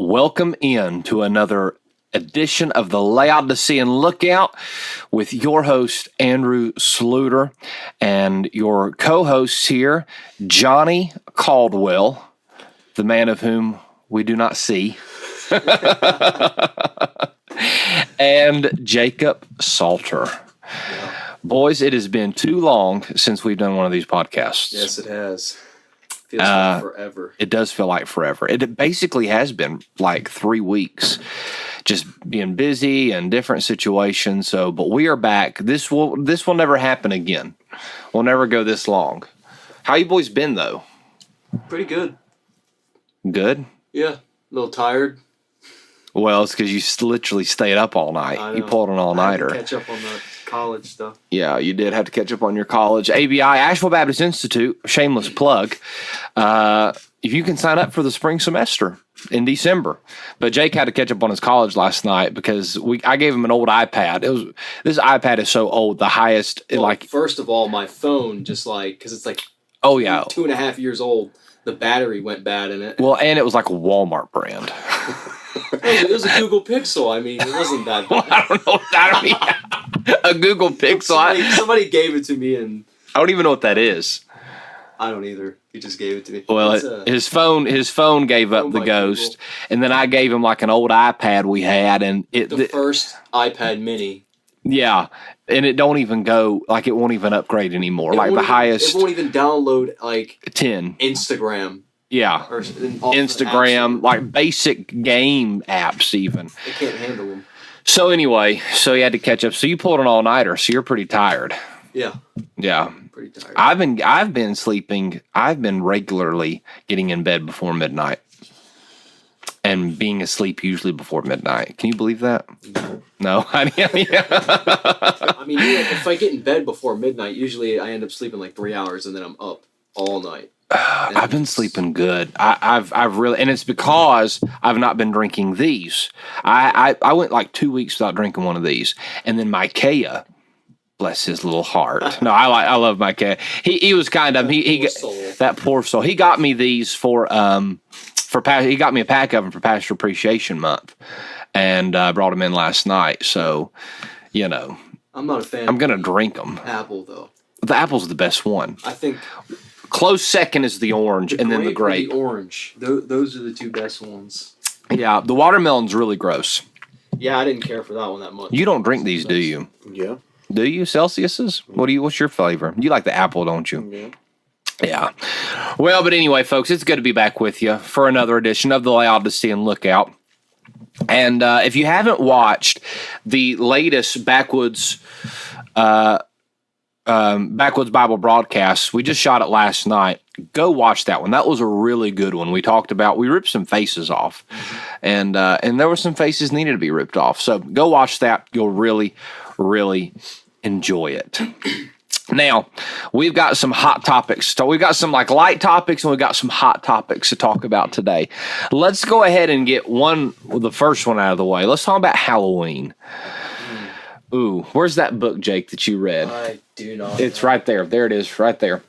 Welcome in to another edition of the LAODICEAN Lookout with your host, Andrew Sluder, and your co-hosts here, Johnny Caldwell, the man of whom we do not see, and Jacob Salter. Yeah. Boys, it has been too long since we've done one of these podcasts. Yes, it has. Feels like forever. It does feel like forever. It basically has been like 3 weeks, just being busy and different situations. So, but we are back. This will never happen again. We'll never go this long. How you boys been though? Pretty good. Good. Yeah, a little tired. Well, it's because you literally stayed up all night. You pulled an all-nighter. I had to catch up on the college stuff. Yeah, you did have to catch up on your college. ABI, Asheville Baptist Institute, shameless plug. If you can sign up for the spring semester in December. But Jake had to catch up on his college last night because I gave him an old iPad. This iPad is so old, the highest. First of all, my phone because it's like 2.5 years old. The battery went bad in it. Well, and it was like a Walmart brand. It was a Google Pixel. I mean, it wasn't that bad. Well, I don't know. A Google Pixel. Somebody gave it to me, and I don't even know what that is. I don't either. He just gave it to me. Well, his phone gave up the ghost, Google. And then I gave him like an old iPad we had, and the first iPad Mini. Yeah, and it don't even go it won't even upgrade anymore. It won't even download 10 Instagram. Yeah, or Instagram, like basic game apps even. It can't handle them. So anyway, you had to catch up. So you pulled an all-nighter, so you're pretty tired. Yeah. Yeah. Pretty tired. I've been sleeping. I've been regularly getting in bed before midnight. And being asleep usually before midnight. Can you believe that? No. I mean, if I get in bed before midnight, usually I end up sleeping like 3 hours and then I'm up all night. I've been sleeping good. I've really, and it's because I've not been drinking these. I went like 2 weeks without drinking one of these, and then Micaiah, bless his little heart. No, I love Micaiah. He was kind of that poor soul. He got me these he got me a pack of them for Pastor Appreciation Month, and brought them in last night. So, I'm not a fan. I'm gonna drink them. Apple though. The apple's the best one. I think. Close second is the orange, and then the grape. The orange. Those are the two best ones. Yeah, the watermelon's really gross. Yeah, I didn't care for that one that much. You don't drink these, do you? Yeah. Do you? Celsius's? What's your flavor? You like the apple, don't you? Yeah. Yeah. Well, but anyway, folks, it's good to be back with you for another edition of the LAODICEAN Lookout. And if you haven't watched the latest Backwoods Bible broadcast, we just shot it last night. Go watch that one. That was a really good one. We ripped some faces off, and there were some faces needed to be ripped off. So go watch that. You'll really, really enjoy it. Now, we've got some hot topics. So we've got some light topics, and we've got some hot topics to talk about today. Let's go ahead and get the first one out of the way. Let's talk about Hell-oween. Ooh, where's that book, Jake, that you read? I do not. It's right there. There it is, right there.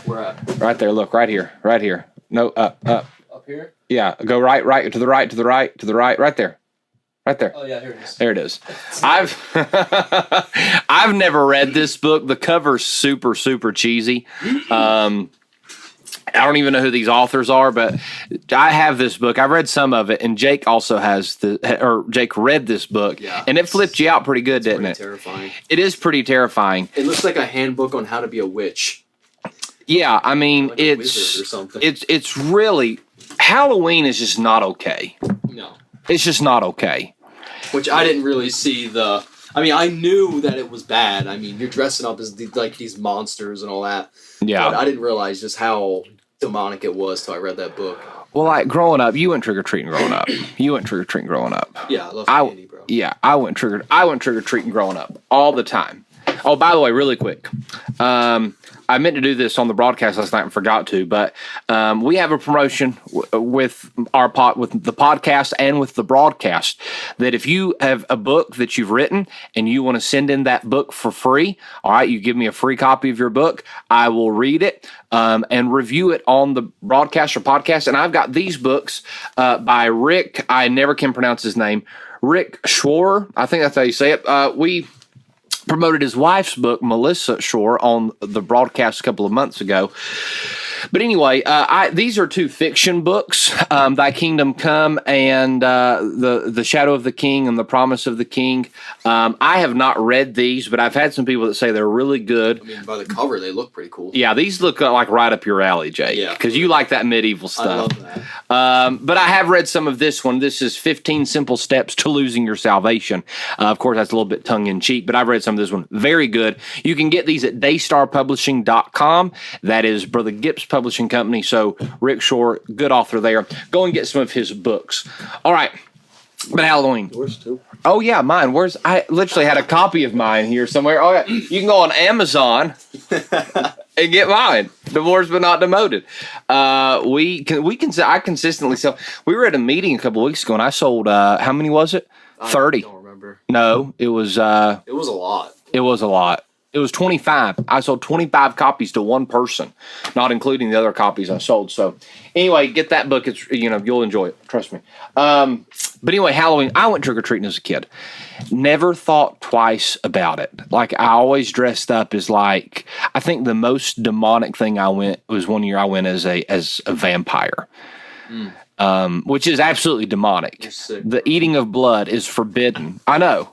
Where at? Right there. Look, right here. Right here. No, up. Up here? Yeah, go right, to the right, right there. Right there. Oh, yeah, here it is. There it is. I've never read this book. The cover's super, super cheesy. I don't even know who these authors are, but I have this book. I've read some of it, and Jake also Jake read this book, and it flipped you out pretty good, didn't it? Terrifying. It is pretty terrifying. It looks like a handbook on how to be a witch. Yeah, I mean, like a wizard or something. It's really, Hell-oween is just not okay. No. It's just not okay. Which I didn't really see I knew that it was bad. I mean, you're dressing up as these monsters and all that. Yeah. But I didn't realize just how demonic it was till I read that book. Well, growing up, you went trick-or-treating growing up. Yeah, I love candy, bro. Yeah, I went trick-or-treating growing up all the time. Oh, by the way, really quick. I meant to do this on the broadcast last night and forgot to, but we have a promotion with with the podcast and with the broadcast that if you have a book that you've written and you want to send in that book for free, all right, you give me a free copy of your book, I will read it and review it on the broadcast or podcast. And I've got these books by Rick. I never can pronounce his name. Rick Schwar. I think that's how you say it. We promoted his wife's book, Melissa Shore, on the broadcast a couple of months ago. But anyway, these are two fiction books, Thy Kingdom Come and the Shadow of the King and The Promise of the King. I have not read these, but I've had some people that say they're really good. I mean, by the cover, they look pretty cool. Yeah, these look like right up your alley, Jake, because you like that medieval stuff. I love that. But I have read some of this one. This is 15 Simple Steps to Losing Your Salvation. Of course, that's a little bit tongue-in-cheek, but I've read some of this one. Very good. You can get these at daystarpublishing.com. That is Brother Gipp's publishing company. So Rick Shore, good author there. Go and get some of his books. All right. But Hell-oween. Yours too. Oh yeah, mine. I literally had a copy of mine here somewhere. Oh yeah, you can go on Amazon and get mine. Divorced but not demoted. I consistently sell. We were at a meeting a couple of weeks ago and I sold how many was it? 30. I don't remember. No, it was it was a lot. It was a lot. It was 25. I sold 25 copies to one person, not including the other copies I sold. So anyway, get that book. It's, you'll enjoy it. Trust me. But anyway, Hell-oween, I went trick-or-treating as a kid. Never thought twice about it. Like, I always dressed up as I think the most demonic thing was one year I went as a vampire. Which is absolutely demonic. You're sick, the eating of blood is forbidden. I know.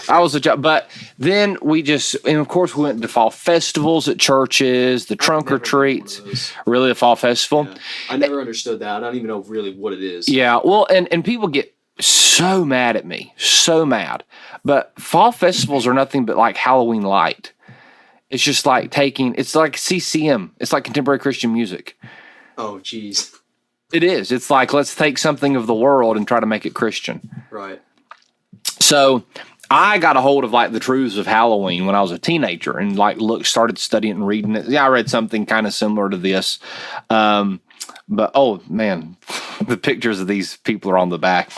I was a job, but then and of course we went to fall festivals at churches, the trunk or treats. Really, a fall festival? Yeah. I never understood that. I don't even know really what it is. Yeah, well, and people get so mad at me, so mad. But fall festivals are nothing but like Halloween light. It's just like it's like CCM. It's like contemporary Christian music. Oh, geez. It is. It's like, let's take something of the world and try to make it Christian. Right. So I got a hold of the truths of Hell-oween when I was a teenager and started studying and reading it. Yeah, I read something kind of similar to this. But oh man, the pictures of these people are on the back.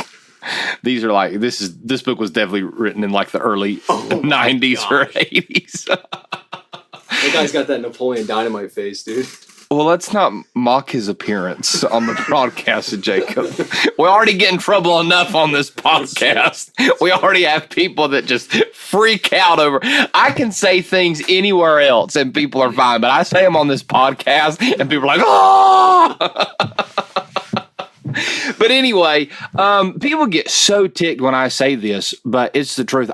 These are this book was definitely written in the early 90s or 80s. That guy's got that Napoleon Dynamite face, dude. Well, let's not mock his appearance on the broadcast, Jacob. We already get in trouble enough on this podcast. We already have people that just freak out over. I can say things anywhere else and people are fine, but I say them on this podcast and people are like, oh! But anyway, people get so ticked when I say this, but it's the truth.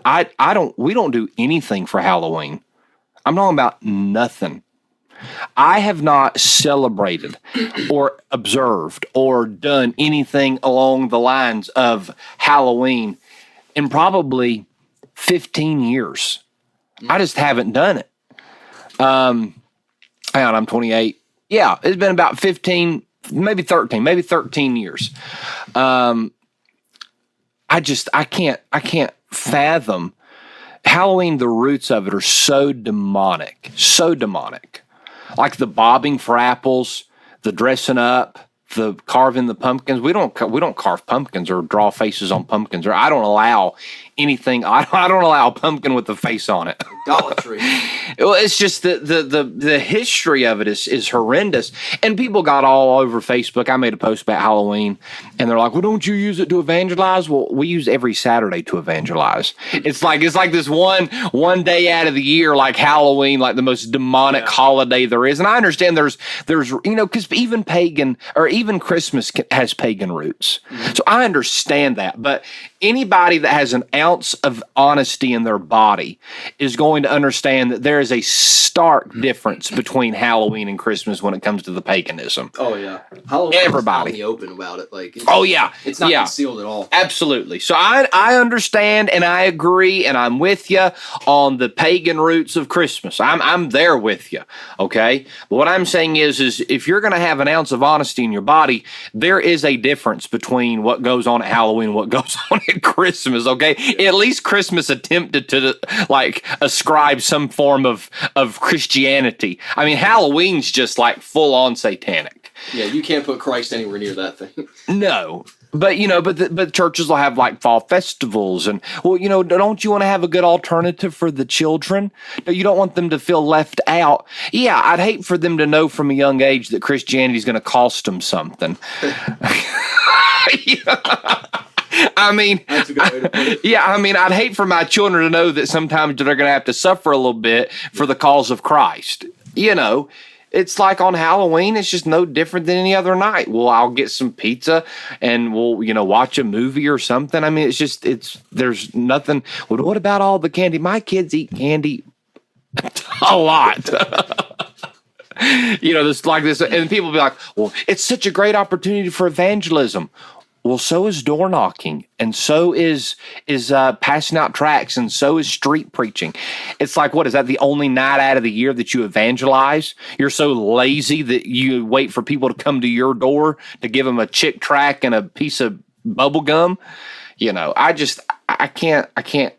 We don't do anything for Hell-oween. I'm talking about nothing. I have not celebrated or observed or done anything along the lines of Hell-oween in probably 15 years. I just haven't done it. Hang on, I'm 28. Yeah, it's been about 15, maybe 13 years. I can't fathom Hell-oween. The roots of it are so demonic. Like the bobbing for apples, the dressing up, the carving the pumpkins. We don't carve pumpkins or draw faces on pumpkins. Or I don't allow anything. I don't allow a pumpkin with a face on it. Idolatry. Well, it's just the history of it is horrendous. And people got all over Facebook. I made a post about Hell-oween, and they're like, "Well, don't you use it to evangelize?" Well, we use every Saturday to evangelize. It's like this one day out of the year, like Hell-oween, like the most demonic holiday there is. And I understand there's because even pagan or even Christmas has pagan roots. Mm-hmm. So I understand that, but anybody that has an ounce of honesty in their body is going to understand that there is a stark difference between Hell-oween and Christmas when it comes to the paganism. Oh yeah, Halloween. Everybody is out in the open about it. It's not concealed at all. Absolutely. So I understand and I agree and I'm with you on the pagan roots of Christmas. I'm there with you. Okay, but what I'm saying is if you're going to have an ounce of honesty in your body, there is a difference between what goes on at Halloween and what goes on at Christmas, okay? At least Christmas attempted to like ascribe some form of Christianity. I mean, Halloween's just like full on satanic. Yeah, you can't put Christ anywhere near that thing. No. But, but churches will have like fall festivals and, well, don't you want to have a good alternative for the children? No, you don't want them to feel left out. Yeah, I'd hate for them to know from a young age that Christianity is going to cost them something. I mean, that's a good way to put it. Yeah, I mean, I'd hate for my children to know that sometimes they're going to have to suffer a little bit for the cause of Christ. It's like on Halloween, it's just no different than any other night. Well, I'll get some pizza and we'll, watch a movie or something. I mean, there's nothing. Well, what about all the candy? My kids eat candy a lot. This like this. And people be like, well, it's such a great opportunity for evangelism. Well, so is door knocking, and so is passing out tracts, and so is street preaching. It's like, what is that? The only night out of the year that you evangelize? You're so lazy that you wait for people to come to your door to give them a chick tract and a piece of bubble gum. I can't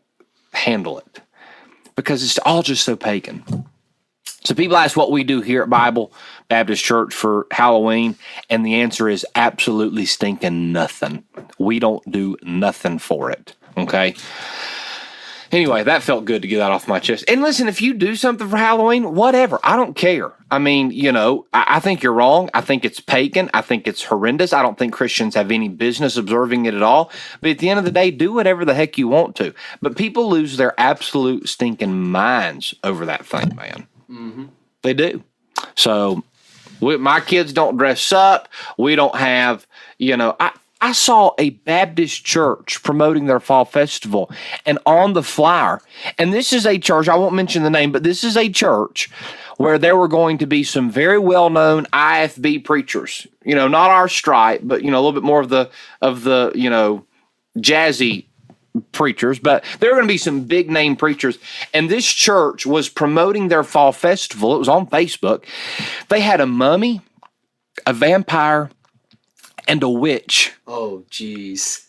handle it because it's all just so pagan. So people ask what we do here at Bible Baptist Church for Halloween, and the answer is absolutely stinking nothing. We don't do nothing for it, okay? Anyway, that felt good to get that off my chest. And listen, if you do something for Halloween, whatever. I don't care. I mean, I think you're wrong. I think it's pagan. I think it's horrendous. I don't think Christians have any business observing it at all. But at the end of the day, do whatever the heck you want to. But people lose their absolute stinking minds over that thing, man. Mm-hmm. They do. So my kids don't dress up. We don't have, I saw a Baptist church promoting their fall festival, and on the flyer, and this is a church, I won't mention the name, but this is a church where there were going to be some very well-known IFB preachers, not our stripe, but, a little bit more of the jazzy preachers, but there are going to be some big name preachers. And this church was promoting their fall festival. It was on Facebook. They had a mummy, a vampire, and a witch. Oh, jeez.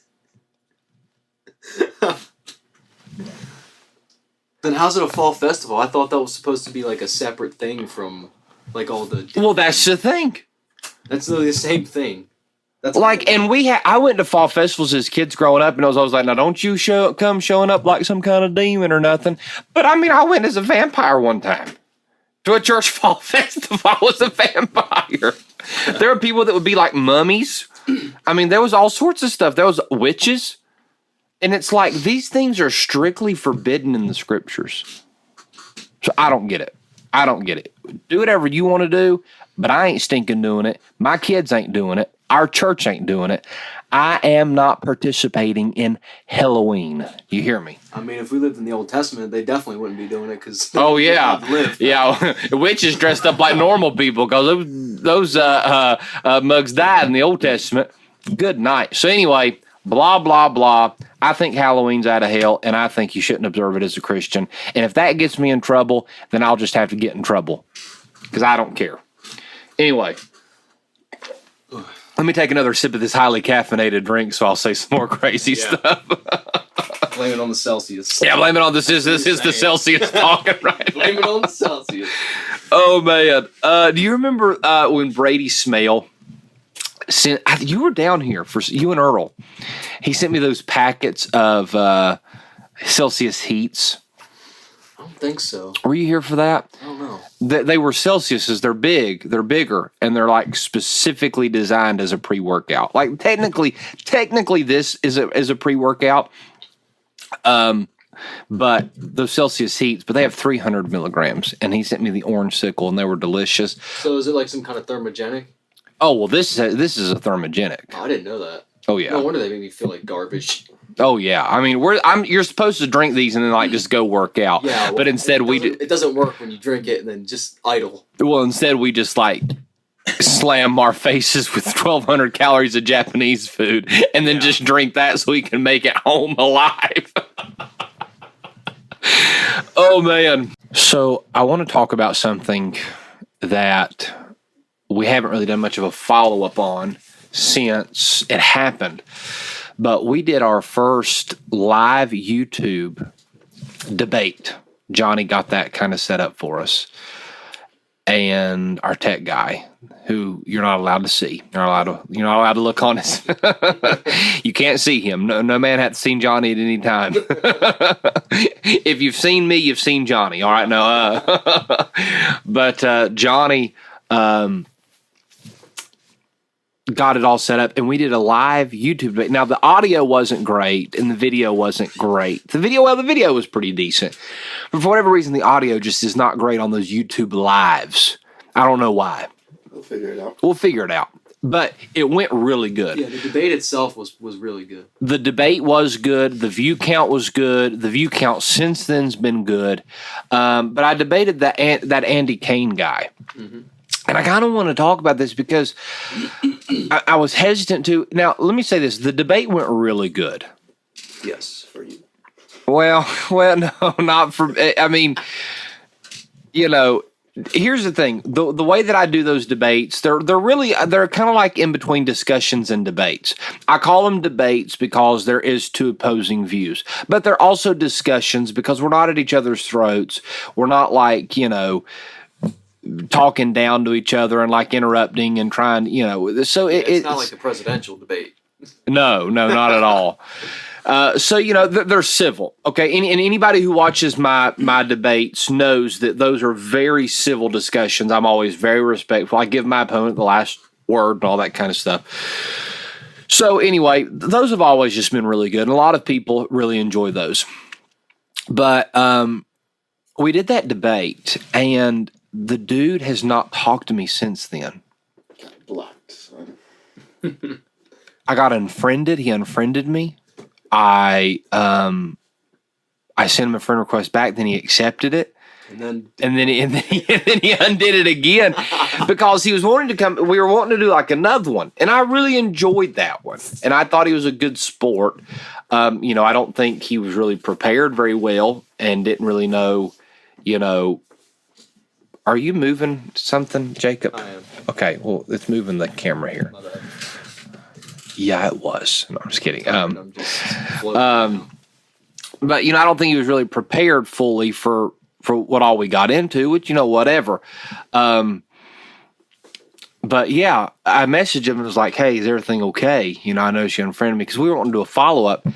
Then how's it a fall festival? I thought that was supposed to be like a separate thing from like all the... Well, that's the thing. That's literally the same thing. That's like, and I went to fall festivals as kids growing up, and I was like, now don't you come showing up like some kind of demon or nothing. But I mean, I went as a vampire one time to a church fall festival. I was a vampire. There were people that would be like mummies. I mean, there was all sorts of stuff. There was witches. And it's like, these things are strictly forbidden in the scriptures. So I don't get it. Do whatever you want to do, but I ain't stinking doing it. My kids ain't doing it. Our church ain't doing it. I am not participating in Hell-oween. You hear me? I mean, if we lived in the Old Testament, they definitely wouldn't be doing it because... Oh, yeah. Yeah, witches dressed up like normal people because those mugs died in the Old Testament. Good night. So anyway, blah, blah, blah. I think Halloween's out of hell, and I think you shouldn't observe it as a Christian. And if that gets me in trouble, then I'll just have to get in trouble because I don't care. Anyway... Let me take another sip of this highly caffeinated drink so I'll say some more crazy stuff. Blame it on the Celsius. Yeah, blame it on this is the Celsius talking right Blame now. it on the Celsius. Oh, man. Do you remember when Brady Smale sent... You were down here, for you and Earl. He sent me those packets of Celsius Heats. I don't think so. Were you here for that? I don't know. They were Celsiuses. They're big. They're bigger, and they're like specifically designed as a pre-workout. Like technically, this is a pre-workout. But those Celsius Heats, but they have 300 milligrams, and he sent me the orange sickle, and they were delicious. So is it like some kind of thermogenic? Oh well, this is a thermogenic. Oh, I didn't know that. Oh yeah. No wonder they make me feel like garbage. Oh yeah, I mean, you're supposed to drink these and then like just go work out. Yeah, well, but instead it doesn't work when you drink it and then just idle. Well, instead we just like slam our faces with 1,200 calories of Japanese food and then just drink that so we can make it home alive. Oh man. So I want to talk about something that we haven't really done much of a follow-up on since it happened. but we did our first live YouTube debate. Johnny got that kind of set up for us. And our tech guy, who you're not allowed to see. You're not allowed to look on his. You can't see him. No man had seen Johnny at any time. If you've seen me, you've seen Johnny. All right, no. But Johnny got it all set up, and we did a live YouTube debate. Now, the audio wasn't great, and the video wasn't great. The video was pretty decent. But for whatever reason, the audio just is not great on those YouTube lives. I don't know why. We'll figure it out. But it went really good. Yeah, the debate itself was really good. The debate was good. The view count was good. The view count since then's been good. But I debated that Andy Kane guy. Mm-hmm. And I kind of want to talk about this because I was hesitant to. Now, let me say this. The debate went really good. Yes, for you. Well, no, not for. I mean, here's the thing. The way that I do those debates, they're kind of like in between discussions and debates. I call them debates because there is two opposing views, but they're also discussions because we're not at each other's throats. We're not like, talking down to each other and like interrupting and trying, so it's not like a presidential debate. No, not at all. So they're civil, okay. And anybody who watches my debates knows that those are very civil discussions. I'm always very respectful. I give my opponent the last word and all that kind of stuff. So anyway, those have always just been really good, and a lot of people really enjoy those. But we did that debate, and the dude has not talked to me since then. Got blocked, son. I got unfriended. He unfriended me. I sent him a friend request back. Then he accepted it, and then he undid it again because he was wanting to come. We were wanting to do like another one, and I really enjoyed that one, and I thought he was a good sport. I don't think he was really prepared very well and didn't really know. Are you moving something, Jacob? I am. Okay, well, it's moving the camera here. Yeah, it was. No, I'm just kidding. But I don't think he was really prepared fully for what all we got into, which whatever. But yeah, I messaged him and was like, "Hey, is everything okay?" I noticed you unfriended me because we were wanting to do a follow up,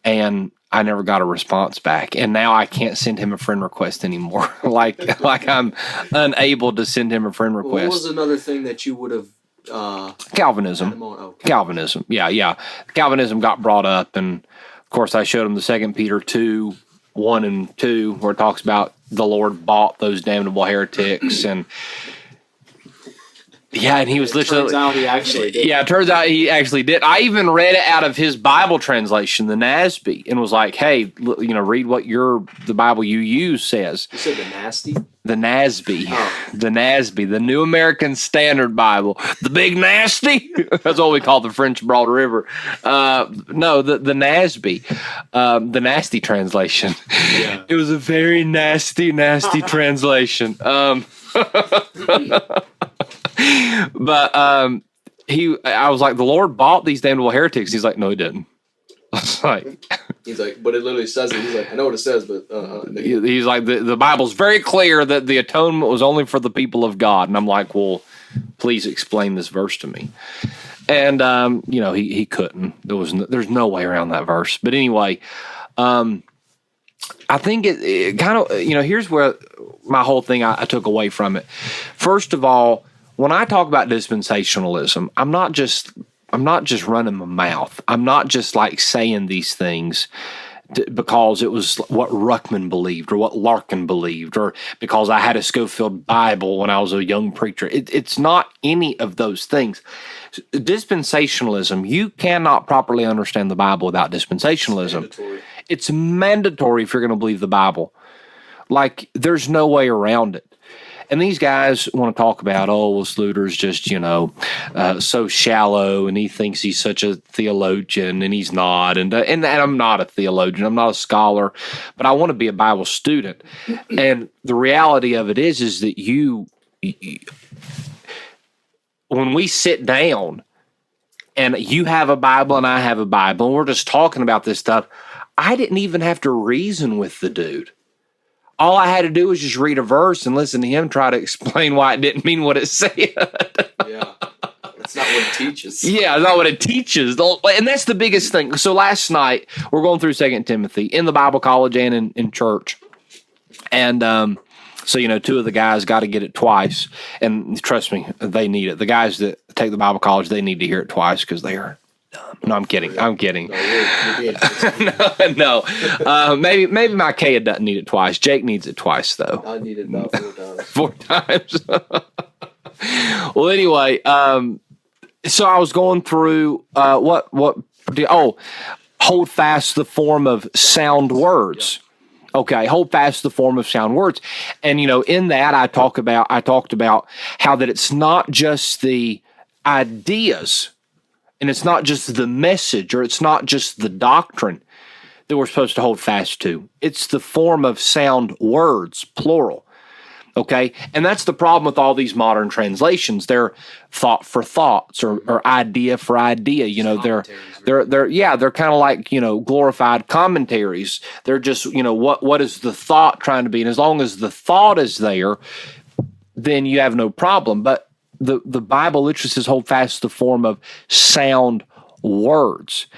and I never got a response back, and now I can't send him a friend request anymore. like I'm unable to send him a friend request. What was another thing that you would have? Calvinism. Calvinism. Yeah. Calvinism got brought up, and of course I showed him the 2 Peter 2:1 and 2, where it talks about the Lord bought those damnable heretics, and yeah, and he was literally. Turns out he actually did. Yeah, it turns out he actually did. I even read it out of his Bible translation, the NASB, and was like, "Hey, read what the Bible you use says." You said the nasty. The NASB, the NASB, the New American Standard Bible, the Big Nasty. That's what we call the French Broad River. No, the NASB, the nasty translation. Yeah. It was a very nasty translation. But I was like, the Lord bought these damnable heretics. He's like, no, he didn't. I was like, he's like, but it literally says it. He's like, I know what it says, but he's like, the Bible's very clear that the atonement was only for the people of God. And I'm like, well, please explain this verse to me. And he couldn't. There's no way around that verse. But anyway, I think it kind of here's where my whole thing I took away from it. First of all, when I talk about dispensationalism, I'm not just running my mouth. I'm not just like saying these things because it was what Ruckman believed or what Larkin believed or because I had a Schofield Bible when I was a young preacher. It's not any of those things. Dispensationalism, you cannot properly understand the Bible without dispensationalism. It's mandatory if you're going to believe the Bible. Like, there's no way around it. And these guys want to talk about, Sluder's just, so shallow, and he thinks he's such a theologian, and he's not. And I'm not a theologian. I'm not a scholar, but I want to be a Bible student. And the reality of it is that you when we sit down, and you have a Bible and I have a Bible, and we're just talking about this stuff, I didn't even have to reason with the dude. All I had to do was just read a verse and listen to him try to explain why it didn't mean what it said. Yeah. That's not what it teaches. Yeah, that's not what it teaches. And that's the biggest thing. So last night, we're going through 2 Timothy in the Bible college and in church. And so, two of the guys got to get it twice. And trust me, they need it. The guys that take the Bible college, they need to hear it twice because they are dumb. No, I'm kidding. I'm kidding. No. Maybe Micaiah doesn't need it twice. Jake needs it twice, though. I need it about 4 times. 4 times. Well, anyway, so I was going through hold fast the form of sound words. Okay, hold fast the form of sound words. And in that I talked about how that it's not just the ideas and it's not just the message or it's not just the doctrine that we're supposed to hold fast to. It's the form of sound words, plural. Okay, and that's the problem with all these modern translations. They're thought for thoughts or idea for idea. They're kind of like glorified commentaries. They're just what is the thought trying to be, and as long as the thought is there, then you have no problem. But the Bible literally says hold fast the form of sound words,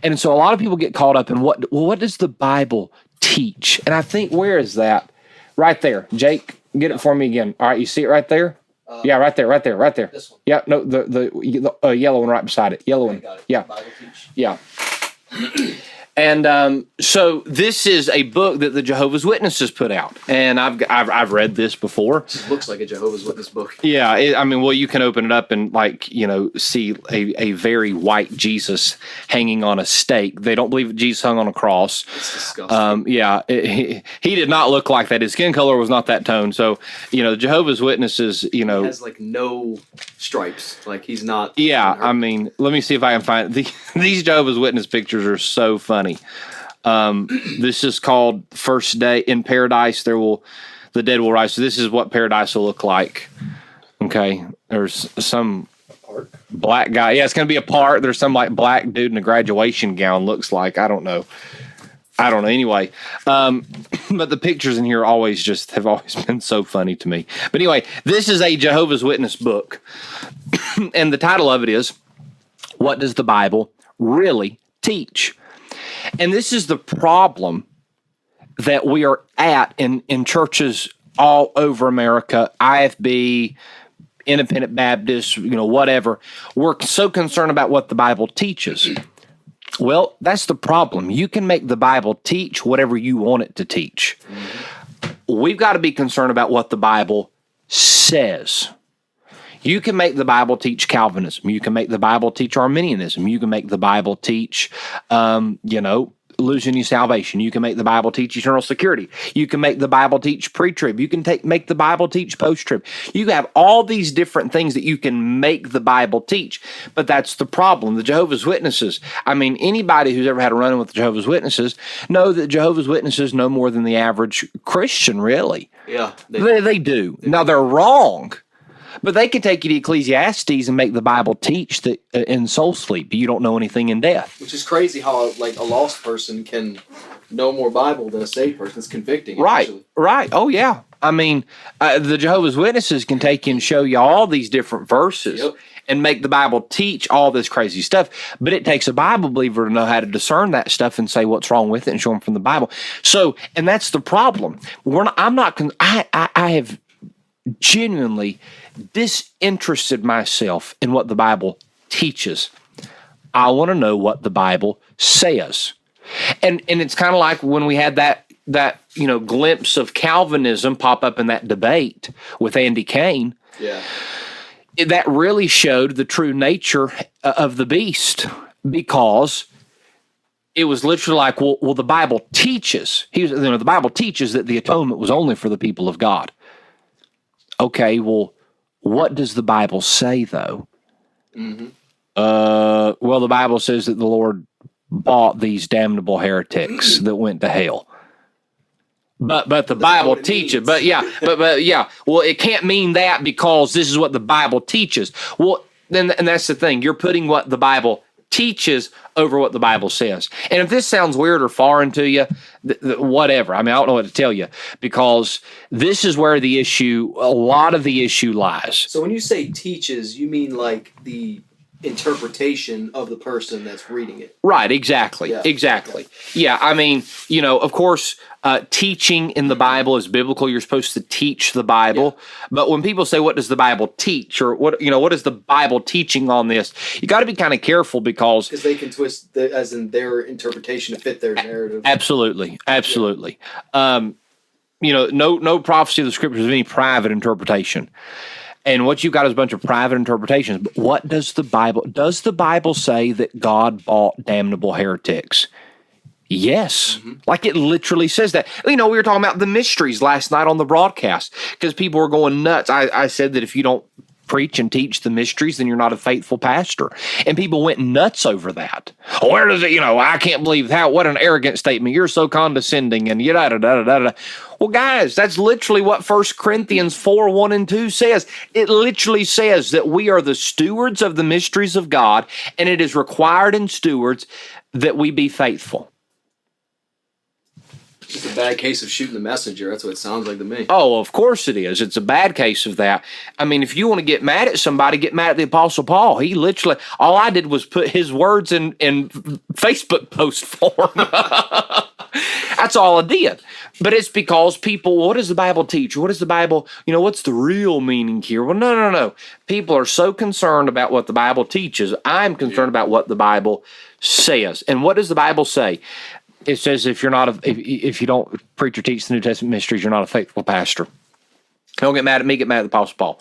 and so a lot of people get caught up in what does the Bible teach? And I think where is that? Right there, Jake. Get it for me again. All right, you see it right there? Yeah, right there. This one. Yeah, no, the yellow one right beside it. Yellow one. Got it. Yeah. Bible teach. Yeah. And so this is a book that the Jehovah's Witnesses put out, and I've read this before. It looks like a Jehovah's Witness book. Yeah, you can open it up and see a very white Jesus hanging on a stake. They don't believe that Jesus hung on a cross. It's disgusting. He did not look like that. His skin color was not that tone. So the Jehovah's Witnesses, he has no stripes. Like he's not. Yeah, let me see if I can find these Jehovah's Witness pictures are so funny. This is called First Day in Paradise. The dead will rise. So this is what paradise will look like. Okay, there's some black guy. Yeah, it's gonna be a park. There's some black dude in a graduation gown. Looks like I don't know. Anyway, but the pictures in here have always been so funny to me. But anyway, this is a Jehovah's Witness book, and the title of it is "What Does the Bible Really Teach?" And this is the problem that we are at in churches all over America, IFB, Independent Baptist, whatever. We're so concerned about what the Bible teaches. Well, that's the problem. You can make the Bible teach whatever you want it to teach. We've got to be concerned about what the Bible says. You can make the Bible teach Calvinism. You can make the Bible teach Arminianism. You can make the Bible teach, losing your salvation. You can make the Bible teach eternal security. You can make the Bible teach pre-trib. You can make the Bible teach post-trib. You have all these different things that you can make the Bible teach, but that's the problem. The Jehovah's Witnesses, anybody who's ever had a run-in with the Jehovah's Witnesses know that Jehovah's Witnesses know more than the average Christian, really. Yeah. They do. Now, they're wrong. But they can take you to Ecclesiastes and make the Bible teach that in soul sleep you don't know anything in death. Which is crazy how a lost person can know more Bible than a saved person. It's convicting. Right, actually. Right. Oh, yeah. The Jehovah's Witnesses can take you and show you all these different verses and make the Bible teach all this crazy stuff. But it takes a Bible believer to know how to discern that stuff and say what's wrong with it and show them from the Bible. So, and that's the problem. I have genuinely disinterested myself in what the Bible teaches. I want to know what the Bible says. And it's kind of like when we had that glimpse of Calvinism pop up in that debate with Andy Kane. Yeah. That really showed the true nature of the beast, because it was literally like, well, the Bible teaches. The Bible teaches that the atonement was only for the people of God. Okay, well, what does the Bible say, though? Mm-hmm. Well, the Bible says that the Lord bought these damnable heretics that went to hell. But the Bible teaches. But yeah. Well, it can't mean that because this is what the Bible teaches. Well, And that's the thing. You're putting what the Bible teaches over what the Bible says. And if this sounds weird or foreign to you, whatever. I mean, I don't know what to tell you, because this is where a lot of the issue lies. So when you say teaches, you mean like the interpretation of the person that's reading it. Right, exactly. Yeah. Exactly. Yeah, I mean, of course, teaching in the Bible is biblical. You're supposed to teach the Bible. Yeah. But when people say, what does the Bible teach? Or what is the Bible teaching on this? You got to be kind of careful, because they can twist as in their interpretation to fit their narrative. Absolutely. Yeah. No prophecy of the Scriptures is any private interpretation. And what you've got is a bunch of private interpretations. But what does the Bible say that God bought damnable heretics? Yes. Mm-hmm. Like it literally says that. We were talking about the mysteries last night on the broadcast, because people were going nuts. I said that if you don't preach and teach the mysteries, then you're not a faithful pastor. And people went nuts over that. Where does it, I can't believe what an arrogant statement. You're so condescending and da-da-da-da-da. Well, guys, that's literally what 1 Corinthians 4, 1 and 2 says. It literally says that we are the stewards of the mysteries of God, and it is required in stewards that we be faithful. It's a bad case of shooting the messenger. That's what it sounds like to me. Oh, of course it is. It's a bad case of that. I mean, if you want to get mad at somebody, get mad at the Apostle Paul. He literally, all I did was put his words in Facebook post form. That's all I did. But it's because people, what does the Bible teach? What does the Bible, what's the real meaning here? Well, no. People are so concerned about what the Bible teaches. I'm concerned about what the Bible says. And what does the Bible say? It says if you don't preach or teach the New Testament mysteries, you're not a faithful pastor. Don't get mad at me, get mad at the Apostle Paul.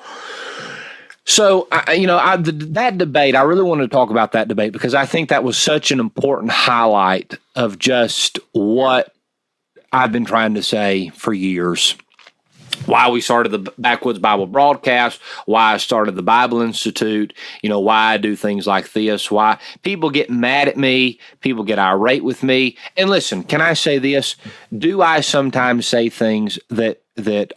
So, that debate, I really wanted to talk about that debate, because I think that was such an important highlight of just what I've been trying to say for years. Why we started the Backwoods Bible broadcast, why I started the Bible Institute, why I do things like this, why people get mad at me, people get irate with me. And listen, can I say this? Do I sometimes say things that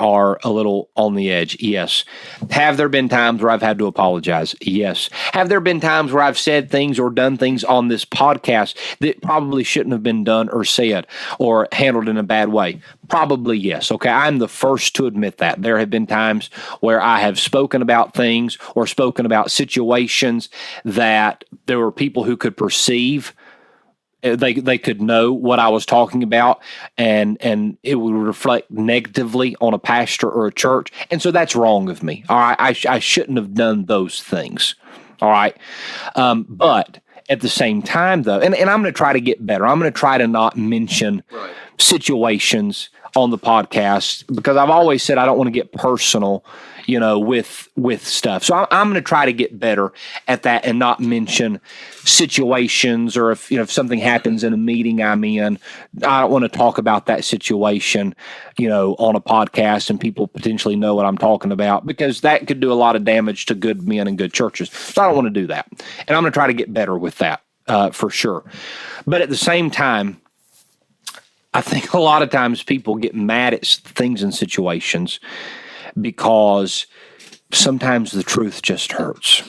are a little on the edge? Yes. Have there been times where I've had to apologize? Yes. Have there been times where I've said things or done things on this podcast that probably shouldn't have been done or said or handled in a bad way? Probably yes. Okay, I'm the first to admit that. There have been times where I have spoken about things or spoken about situations that there were people who could perceive. They could know what I was talking about, and it would reflect negatively on a pastor or a church. And so that's wrong of me. All right. I shouldn't have done those things. All right. But at the same time, though, and I'm going to try to get better. I'm going to try to not mention situations on the podcast, because I've always said I don't want to get personal, with stuff. So I'm going to try to get better at that and not mention situations, or if something happens in a meeting I'm in, I don't want to talk about that situation, on a podcast and people potentially know what I'm talking about, because that could do a lot of damage to good men and good churches. So I don't want to do that. And I'm going to try to get better with that for sure. But at the same time, I think a lot of times people get mad at things and situations because sometimes the truth just hurts.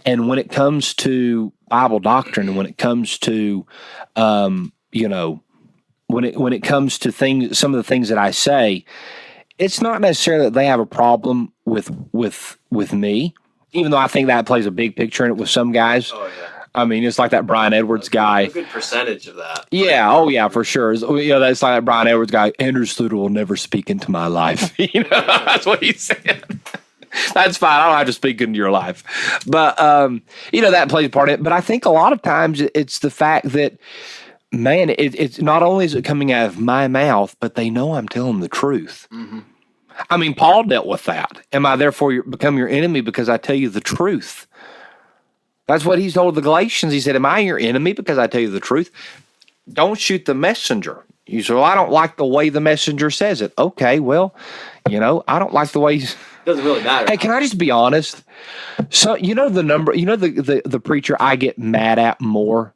And when it comes to Bible doctrine, and when it comes to, when it comes to things, some of the things that I say, it's not necessarily that they have a problem with me, even though I think that plays a big picture in it with some guys. Oh, yeah. I mean, it's like that Brian Edwards guy. A good percentage of that. Yeah. Oh, yeah, for sure. That's like that Brian Edwards guy. Andrew Sluder will never speak into my life. That's what he said. That's fine. I don't have to speak into your life. But, that plays a part in it. But I think a lot of times it's the fact that, man, it's not only is it coming out of my mouth, but they know I'm telling the truth. Mm-hmm. I mean, Paul dealt with that. Am I therefore become your enemy because I tell you the truth? That's what he told the Galatians. He said, am I your enemy because I tell you the truth? Don't shoot the messenger. You say, well, I don't like the way the messenger says it. Okay, well, I don't like the way he's... Doesn't really matter. Hey, can I just be honest? So, the preacher I get mad at more,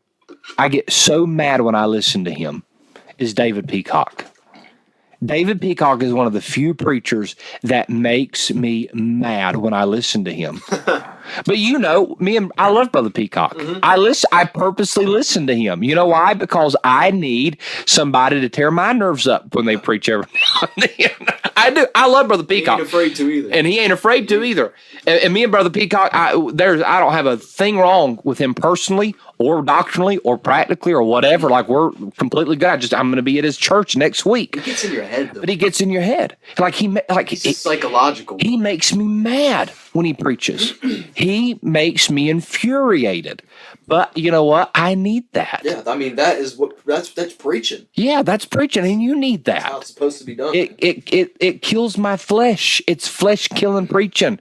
I get so mad when I listen to him, is David Peacock. David Peacock is one of the few preachers that makes me mad when I listen to him. But I love Brother Peacock. I purposely listen to him. You know why? Because I need somebody to tear my nerves up when they preach every now and then. I do. I love Brother Peacock. He ain't afraid to either. And he ain't afraid to either. And me and Brother Peacock, I don't have a thing wrong with him personally or doctrinally or practically or whatever. Like, we're completely good. I'm going to be at his church next week. He gets in your head, though. But he gets in your head. It's psychological. He makes me mad when he preaches. He makes me infuriated. But you know what? I need that. Yeah, I mean, that's preaching. Yeah, that's preaching, and you need that. That's how it's supposed to be done. It kills my flesh. It's flesh killing preaching.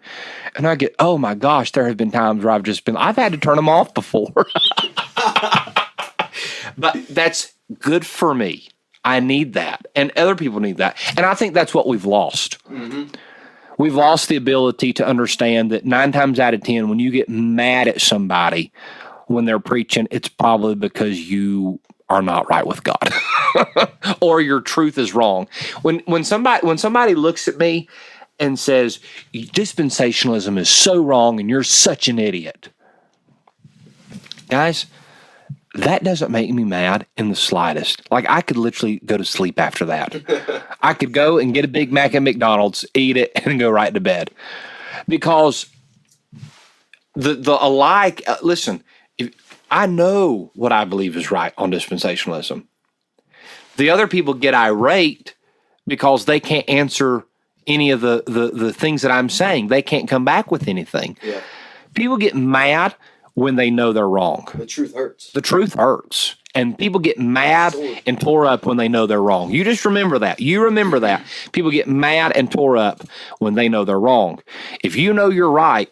And I get, oh my gosh, there have been times where I've had to turn them off before. But that's good for me. I need that. And other people need that. And I think that's what we've lost. Mm-hmm. We've lost the ability to understand that 9 times out of 10, when you get mad at somebody when they're preaching, it's probably because you are not right with God or your truth is wrong. When somebody looks at me and says, dispensationalism is so wrong and you're such an idiot. Guys, that doesn't make me mad in the slightest. Like, I could literally go to sleep after that. I could go and get a Big Mac at McDonald's, eat it, and go right to bed. Because listen, I know what I believe is right on dispensationalism. The other people get irate because they can't answer any of the things that I'm saying. They can't come back with anything. Yeah. People get mad when they know they're wrong. The truth hurts. The truth hurts. And people get mad and tore up when they know they're wrong. You just remember that. You remember that. People get mad and tore up when they know they're wrong. If you know you're right,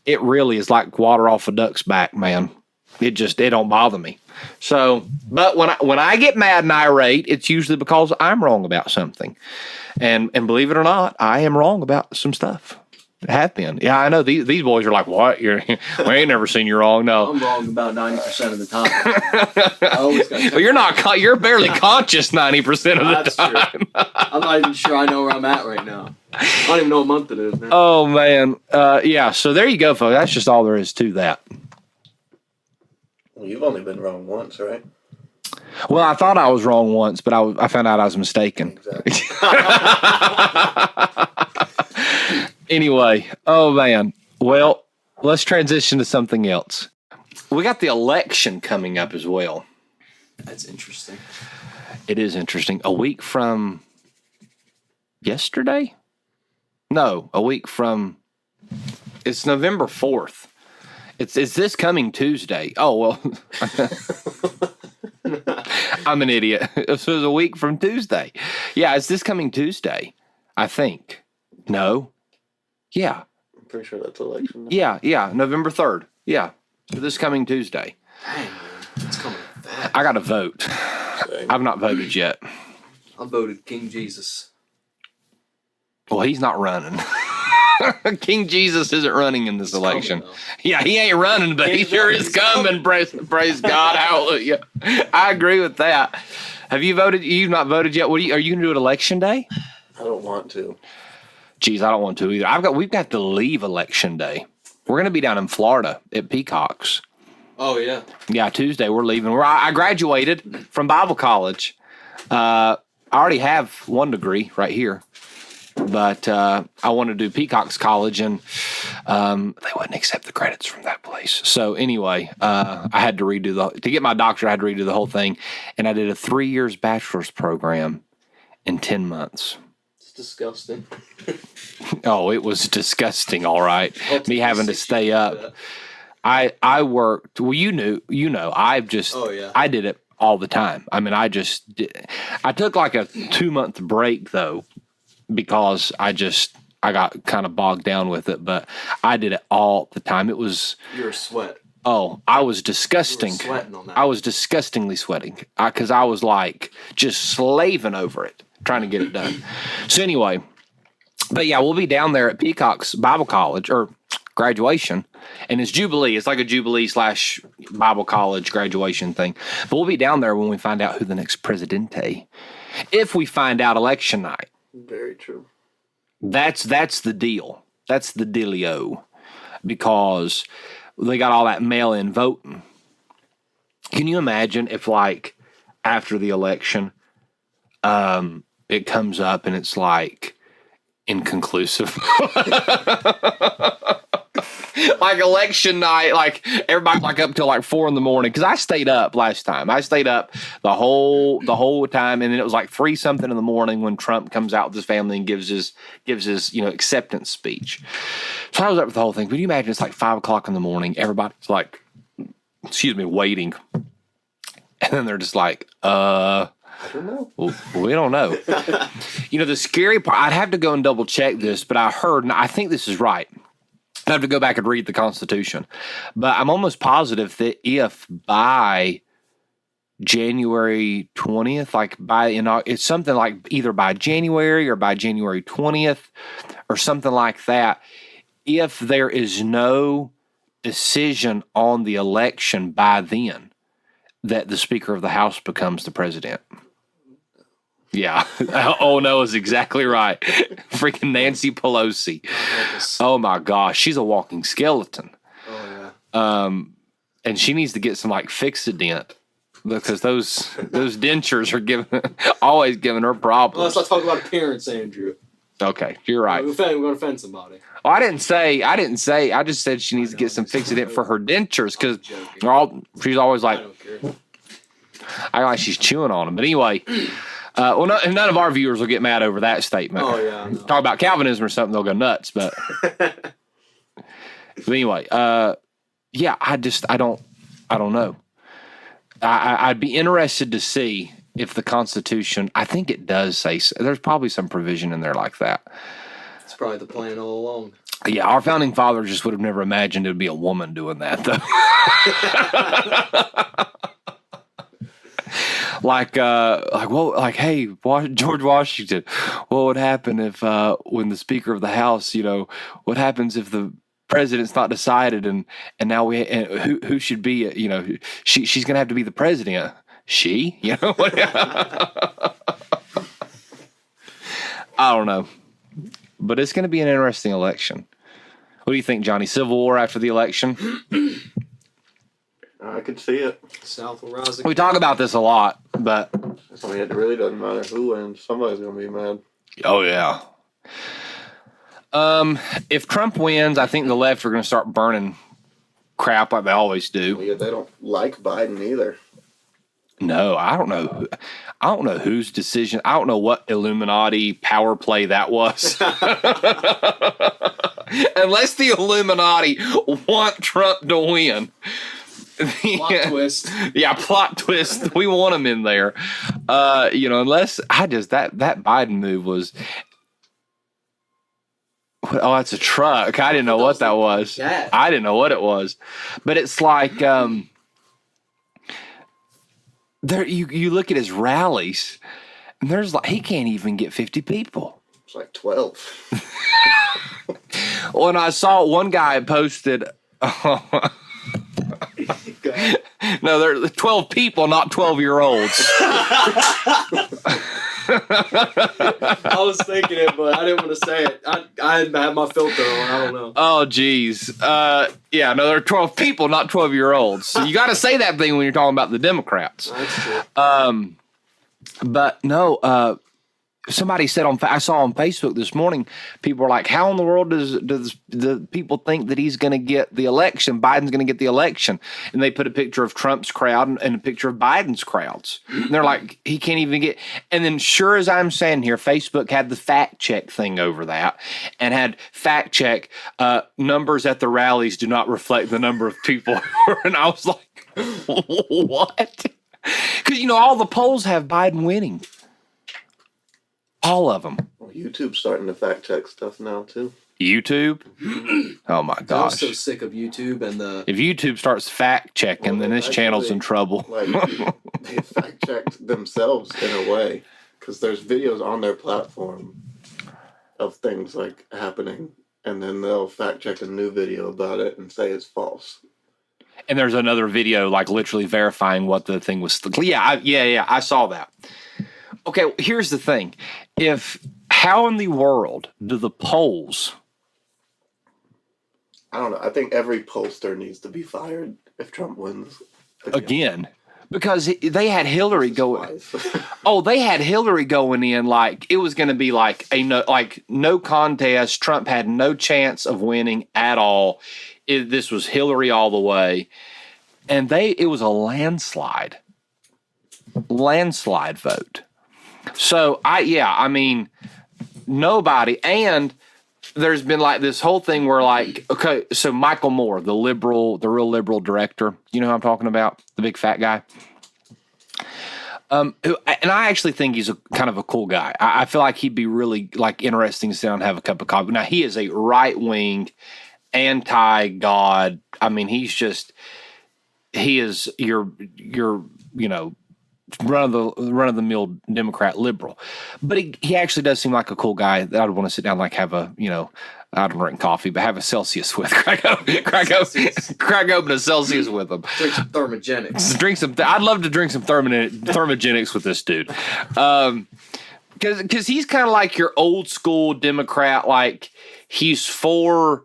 it really is like water off a duck's back, man. It don't bother me. So, but when I get mad and irate, it's usually because I'm wrong about something. And believe it or not, I am wrong about some stuff. Have been. Yeah, I know. These boys are like, what? We ain't never seen you wrong. No. I'm wrong about 90% of the time. I always got well, you're barely conscious 90% of the That's time. True. I'm not even sure I know where I'm at right now. I don't even know what month it is, man. Oh, man. Yeah, so there you go, folks. That's just all there is to that. Well, you've only been wrong once, right? Well, I thought I was wrong once, but I found out I was mistaken. Exactly. Anyway, oh man. Well, let's transition to something else. We got the election coming up as well. That's interesting. It is interesting. A week from yesterday? No, a week from. It's November 4th. It's this coming Tuesday. Oh well. I'm an idiot. This was a week from Tuesday. Yeah, it's this coming Tuesday, I think. No. Yeah. I'm pretty sure that's election day. Yeah, November 3rd. Yeah, so this coming Tuesday. Dang, man. It's coming fast. I got to vote. Same. I've not voted yet. I voted King Jesus. Well, he's not running. King Jesus isn't running in this election. Yeah, he ain't running, but he sure is coming. Praise God. Hallelujah. I agree with that. Have you voted? You've not voted yet. Are you going to do it election day? I don't want to. Geez, I don't want to either. We've got to leave election day. We're going to be down in Florida at Peacock's. Oh, yeah. Yeah, Tuesday we're leaving. I graduated from Bible college. I already have one degree right here. But I wanted to do Peacock's college, and they wouldn't accept the credits from that place. So anyway, I had to to get my doctorate, I had to redo the whole thing. And I did a 3 years bachelor's program in 10 months. It's disgusting. Oh, it was disgusting, all right. Me having to stay up. I worked, well, you know, I did it all the time. I mean, I took like a 2-month break though, because I got kind of bogged down with it, but I did it all the time. It was. You're a sweat. Oh, I was disgusting. You were sweating on that. I was disgustingly sweating because I was like just slaving over it, trying to get it done. So anyway, but yeah, we'll be down there at Peacock's Bible College or graduation, and it's Jubilee. It's like a Jubilee / Bible College graduation thing. But we'll be down there when we find out who the next presidente If we find out election night. Very true. That's the deal. That's the dealio. Because they got all that mail-in voting. Can you imagine if, like, after the election, it comes up and it's, like, inconclusive? Like, election night, like, everybody's, like, up till, like, 4 a.m. Because I stayed up last time. I stayed up the whole time, and then it was, like, 3-something in the morning when Trump comes out with his family and gives his acceptance speech. So I was up with the whole thing. But you imagine it's, like, 5 o'clock in the morning. Everybody's, like, waiting. And then they're just like, I don't know. Well, we don't know. The scary part, I'd have to go and double check this, but I heard, and I think this is right. I have to go back and read the Constitution. But I'm almost positive that if by January 20th, it's something like either by January or by January 20th or something like that, if there is no decision on the election by then, that the Speaker of the House becomes the president. Yeah. Oh, no, is exactly right. Freaking Nancy Pelosi. Oh, my gosh. She's a walking skeleton. Oh, yeah. And she needs to get some, like, Fix-A-Dent because those dentures are always giving her problems. Well, let's not talk about appearance, Andrew. Okay, you're right. We're going to offend somebody. Oh, I didn't say. I just said she needs to get some Fix-A-Dent for her dentures because she's always like, I don't care. I like she's chewing on them. But anyway, and none of our viewers will get mad over that statement. Oh, yeah. No. Talk about Calvinism or something, they'll go nuts. But anyway, yeah, I don't know. I'd be interested to see if the Constitution, I think it does say, there's probably some provision in there like that. It's probably the plan all along. Yeah, our founding fathers just would have never imagined it would be a woman doing that, though. Hey, George Washington, what would happen if, when the Speaker of the House, what happens if the president's not decided and now who should be, she's going to have to be the president. She, I don't know, but it's going to be an interesting election. What do you think, Johnny? Civil war after the election? I could see it. South will rise again. We talk about this a lot, but it really doesn't matter who wins. Somebody's gonna be mad. Oh yeah. If Trump wins, I think the left are going to start burning crap like they always do. Yeah, they don't like Biden either. No, I don't know. I don't know whose decision. I don't know what Illuminati power play that was. Unless the Illuminati want Trump to win. Plot twist. Yeah, plot twist. We want him in there. Unless that Biden move was. Oh, that's a truck. I didn't know what that was. I didn't know what it was. But it's like there you look at his rallies and there's he can't even get 50 people. It's like 12. Well, and I saw one guy posted no, they're 12 people, not 12-year-olds. I was thinking it, but I didn't want to say it. I had my filter on. I don't know. Oh, geez. Yeah, no, they're 12 people, not 12-year-olds. So you got to say that thing when you're talking about the Democrats. That's true. But no, somebody said I saw on Facebook this morning, people were like, how in the world does the people think that he's going to get the election? Biden's going to get the election. And they put a picture of Trump's crowd and a picture of Biden's crowds. And they're like, he can't even get. And then sure as I'm saying here, Facebook had the fact check thing over that and had fact check numbers at the rallies do not reflect the number of people. And I was like, what? Because, all the polls have Biden winning. All of them. Well, YouTube's starting to fact check stuff now too. YouTube? Oh my gosh! I'm so sick of YouTube and If YouTube starts fact checking, then this channel's in trouble. They fact checked themselves in a way because there's videos on their platform of things like happening, and then they'll fact check a new video about it and say it's false. And there's another video like literally verifying what the thing was. Yeah, I saw that. Okay, here's the thing. How in the world do the polls... I don't know. I think every pollster needs to be fired if Trump wins Again, because they had Hillary going. Twice. Oh, they had Hillary going in like it was going to be like no contest. Trump had no chance of winning at all. This was Hillary all the way, and it was a landslide vote. So I mean, nobody and. There's been like this whole thing where like, okay, so Michael Moore, the real liberal director, you know who I'm talking about? The big fat guy. And I actually think he's kind of a cool guy. I feel like he'd be really like interesting to sit down and have a cup of coffee. Now he is a right wing, anti-God. I mean, he is your run of the mill Democrat liberal, but he actually does seem like a cool guy that I'd want to sit down and like have a I don't drink coffee, but have a Celsius with crack open a Celsius with him. Drink some thermogenics. I'd love to drink some thermogenics with this dude, because he's kind of like your old school Democrat. Like he's for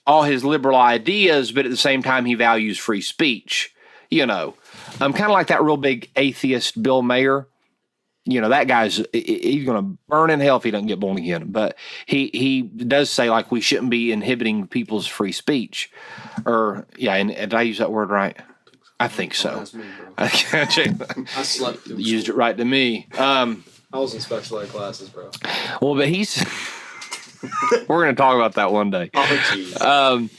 all his liberal ideas, but at the same time he values free speech. Kind of like that real big atheist Bill Mayer. That guy's he's going to burn in hell if he doesn't get born again. But he does say like we shouldn't be inhibiting people's free speech. And did I use that word right? I think so. That's me, bro. I slept through used school. it right to me. I was in special ed classes, bro. Well, but we're going to talk about that one day. Oh, jeez.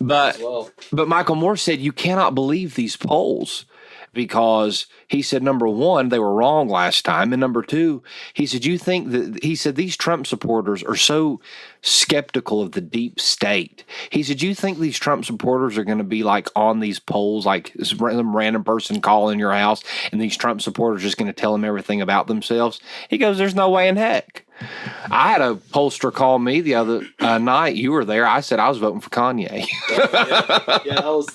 But Michael Moore said you cannot believe these polls because he said, number one, they were wrong last time. And number two, he said, these Trump supporters are so skeptical of the deep state. He said, you think these Trump supporters are going to be like on these polls, like some random person calling your house and these Trump supporters are just going to tell them everything about themselves? He goes, there's no way in heck. I had a pollster call me the other night. You were there. I said I was voting for Kanye. Yeah, that was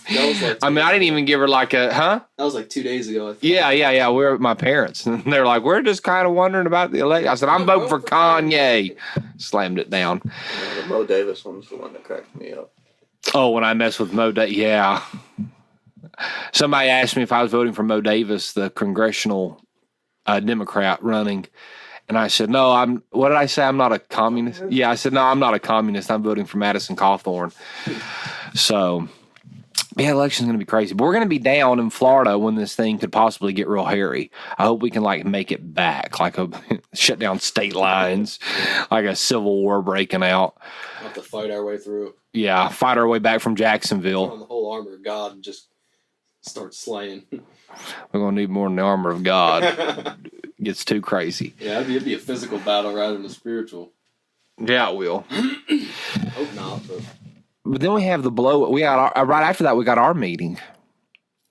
like. I didn't even give her like a huh. That was like 2 days ago. I think. Yeah. We were with my parents, and they're like, "We're just kind of wondering about the election." I said, "I'm voting for Kanye." Slammed it down. Yeah, the Mo Davis one's the one that cracked me up. Oh, when I mess with Mo Davis, yeah. Somebody asked me if I was voting for Mo Davis, the congressional Democrat running. And I said, no, what did I say? I'm not a communist. Yeah, I said, no, I'm not a communist. I'm voting for Madison Cawthorn. So, yeah, election's going to be crazy. But we're going to be down in Florida when this thing could possibly get real hairy. I hope we can, make it back, shut down state lines, like a civil war breaking out. We'll have to fight our way through. Yeah, fight our way back from Put on Jacksonville. the whole armor of God and just start slaying. We're going to need more than the armor of God. Gets too crazy. Yeah, it'd be a physical battle rather than a spiritual. Yeah, it will. Hope not, But then we have the blow. We got right after that. We got our meeting.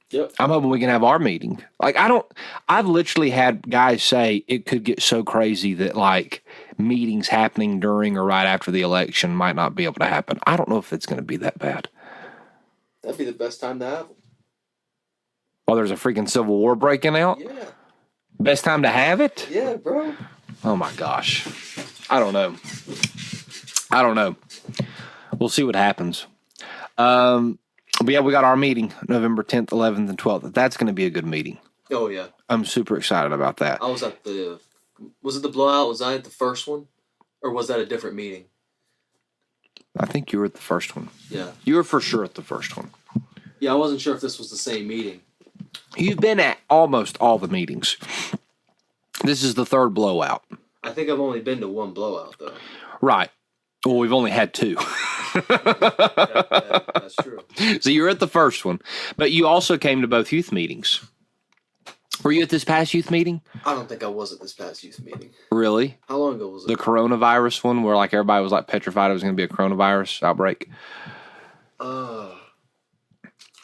Yep. I'm hoping we can have our meeting. I've literally had guys say it could get so crazy that meetings happening during or right after the election might not be able to happen. I don't know if it's going to be that bad. that'd be the best time to have them. While there's a freaking civil war breaking out. Yeah. Best time to have it? Yeah, bro. Oh my gosh. I don't know. We'll see what happens. But yeah, we got our meeting November 10th, 11th, and 12th. That's going to be a good meeting. Oh, yeah. I'm super excited about that. I was at was it the Blowout? Was I at the first one? Or was that a different meeting? I think you were at the first one. Yeah. You were for sure at the first one. Yeah, I wasn't sure if this was the same meeting. You've been at almost all the meetings. This is the third blowout. I think I've only been to one Blowout, though. Right. Well, we've only had two. That's true. So you were at the first one, but you also came to both youth meetings. Were you at this past youth meeting? I don't think I was at this past youth meeting. Really? How long ago was it? The coronavirus one where everybody was petrified it was going to be a coronavirus outbreak?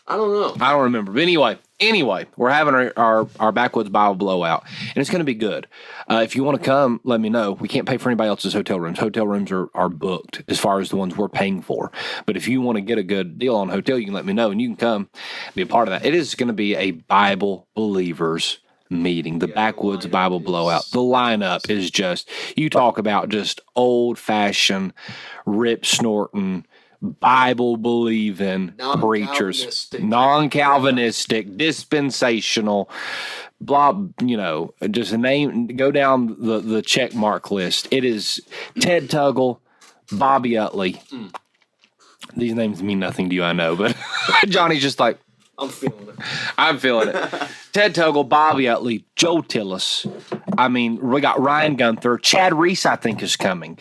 I don't know. I don't remember. But anyway, we're having our Backwoods Bible blowout, and it's going to be good. If you want to come, let me know. We can't pay for anybody else's hotel rooms. Hotel rooms are booked as far as the ones we're paying for. But if you want to get a good deal on hotel, you can let me know, and you can come be a part of that. It is going to be a Bible believers meeting, the Yeah, Backwoods the lineup Bible is Blowout. The lineup is just, you talk about just old-fashioned, rip-snorting, Bible-believing preachers. Non-Calvinistic, dispensational, blah, just go down the check mark list. It is Ted Tuggle, Bobby Utley. These names mean nothing to you, I know, but Johnny's just like, I'm feeling it. I'm feeling it. Ted Tuggle, Bobby Utley, Joe Tillis. I mean, we got Ryan Gunther. Chad Reese, I think, is coming.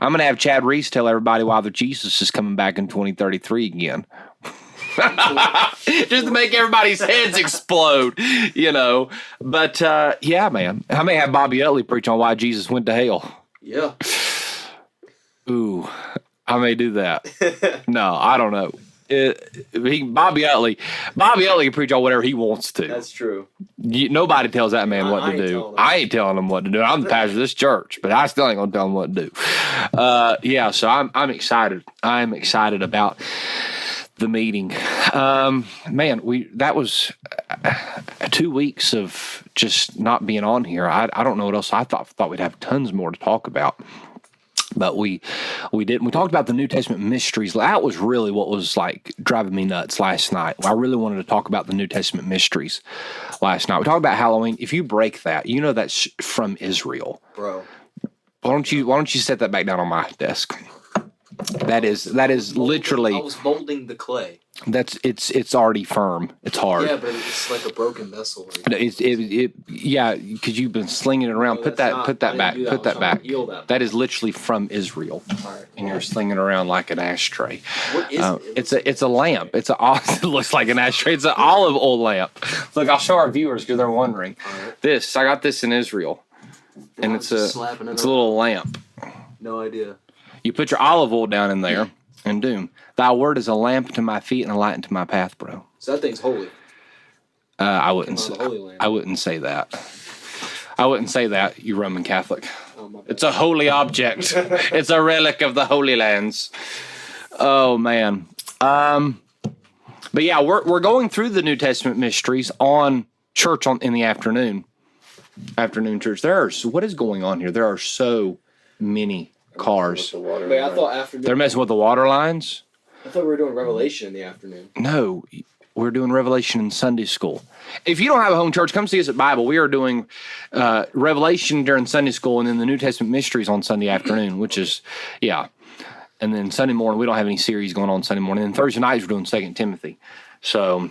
I'm going to have Chad Reese tell everybody why the Jesus is coming back in 2033 again. Just to make everybody's heads explode, But, yeah, man. I may have Bobby Utley preach on why Jesus went to hell. Yeah. Ooh, I may do that. No, I don't know. Bobby Utley can preach on whatever he wants to. That's true. Nobody tells that man what to do. I ain't telling him what to do. I'm the pastor of this church, but I still ain't gonna tell him what to do. Yeah, so I'm excited. I'm excited about the meeting. Man, that was 2 weeks of just not being on here. I don't know what else. I thought we'd have tons more to talk about. But we didn't. We talked about the New Testament mysteries. That was really what was like driving me nuts last night. I really wanted to talk about the New Testament mysteries last night. We talked about Hell-oween. If you break that, that's from Israel. Bro. Why don't you set that back down on my desk? That is literally. I was molding the clay. It's already firm. It's hard. Yeah, but it's like a broken vessel. Yeah, because you've been slinging it around. No, put that back. Put that back. That is literally from Israel. All right. And you're slinging it around like an ashtray. What is it? It's a lamp. It looks like an ashtray. It's an olive oil lamp. Look, I'll show our viewers because they're wondering. Right. I got this in Israel, and it's a little lamp. No idea. You put your olive oil down in there, and doom. Thy word is a lamp to my feet and a light into my path, bro. So that thing's holy. I wouldn't say that. I wouldn't say that, you Roman Catholic. Oh, it's a holy object. It's a relic of the Holy Lands. Oh, man. But yeah, we're going through the New Testament mysteries on church in the afternoon. Afternoon church. What is going on here? There are so many cars. Wait, I thought afternoon. They're messing with the water lines? I thought we were doing Revelation in the afternoon. No, we're doing Revelation in Sunday school. If you don't have a home church, come see us at Bible. We are doing Revelation during Sunday school and then the New Testament mysteries on Sunday afternoon, which is, yeah. And then Sunday morning, we don't have any series going on Sunday morning. And Thursday nights, we're doing 2 Timothy. So,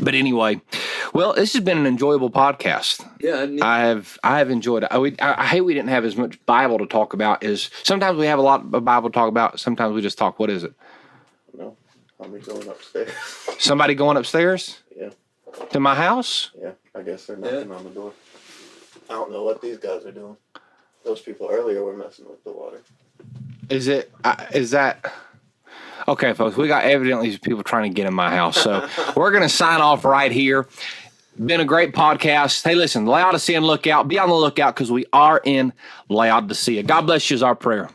but anyway, well, this has been an enjoyable podcast. Yeah, I have enjoyed it. I hate we didn't have as much Bible to talk about. Sometimes we have a lot of Bible to talk about. Sometimes we just talk. What is it? No, I'll be going upstairs. Somebody going upstairs? Yeah. To my house? Yeah, I guess they're knocking on the door. I don't know what these guys are doing. Those people earlier were messing with the water. Is that... Okay, folks, we got evidently people trying to get in my house. So we're going to sign off right here. Been a great podcast. Hey, listen, Laodicean lookout. Be on the lookout because we are in Laodicea. God bless you is our prayer.